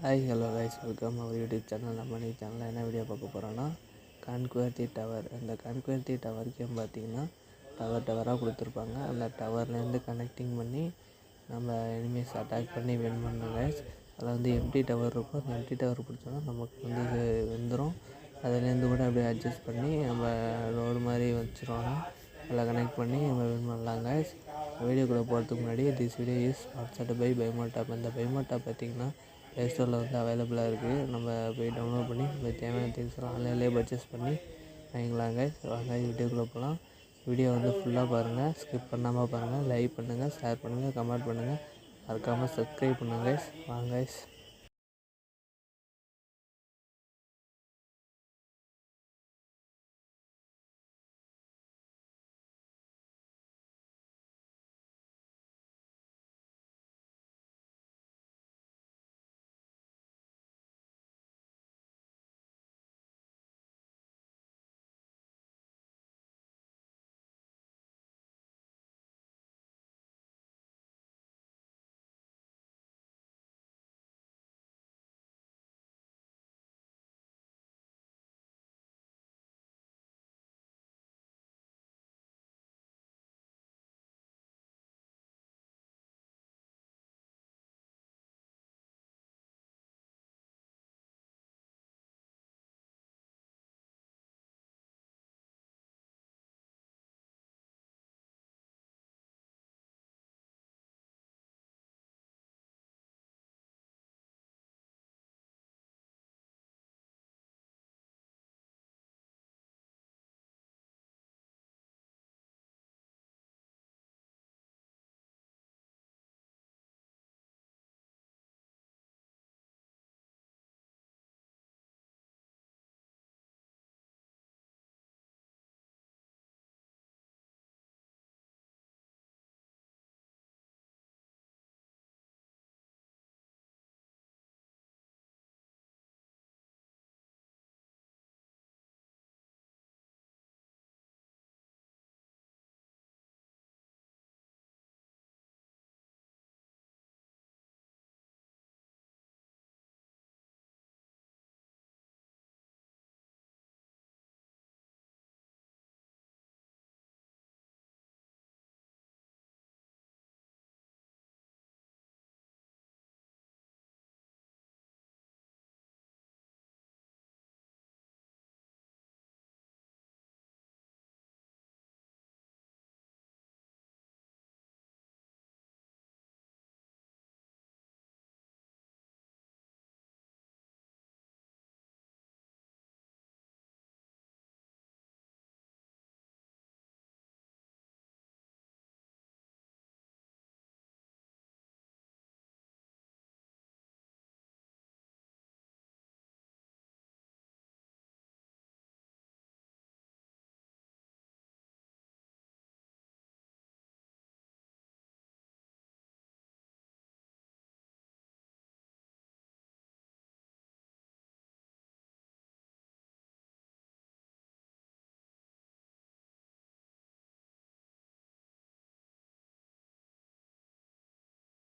Hi hello guys, welcome our YouTube channel. நம்ம இன்னைக்கு சேனலில் என்ன வீடியோ பார்க்க போகிறோன்னா, கான்குவர்த்தி டவர். அந்த கான்குவர்த்தி டவர் கேம் பார்த்திங்கன்னா டவராக கொடுத்துருப்பாங்க. அந்த டவர்லேருந்து கனெக்டிங் பண்ணி நம்ம எனிமீஸ் அட்டாக் பண்ணி வின் பண்ணணும் கைஸ். அதில் வந்து எம்டி டவர் இருக்கும். அந்த எம்டி டவர் பிடிச்சோன்னா நமக்கு வந்து வந்துடும். அதுலேருந்து கூட அப்படியே அட்ஜஸ்ட் பண்ணி நம்ம ரோடு மாதிரி வச்சிரோன்னா அதில் கனெக்ட் பண்ணி நம்ம வின் பண்ணலாம் கைஸ். வீடியோக்குள்ளே போகிறதுக்கு முன்னாடி this video is sponsored by பைமோட்டாப். அந்த பைமோட்டாப் பார்த்திங்கன்னா ப்ளே ஸ்டோரில் வந்து அவைலபிளாக இருக்குது. நம்ம போய் டவுன்லோட் பண்ணி நம்ம தேவையான திங்ஸ்லாம் ஆன்லைன்லேயே பர்ச்சேஸ் பண்ணி வாங்கிக்கலாங்க. வாங்க வீடியோக்குள்ளே போகலாம். வீடியோ வந்து ஃபுல்லாக பாருங்கள், ஸ்கிப் பண்ணாமல் பாருங்கள், லைக் பண்ணுங்கள், ஷேர் பண்ணுங்கள், கமெண்ட் பண்ணுங்கள், மறக்காமல் சப்ஸ்கிரைப் பண்ணுங்கள். வாங்க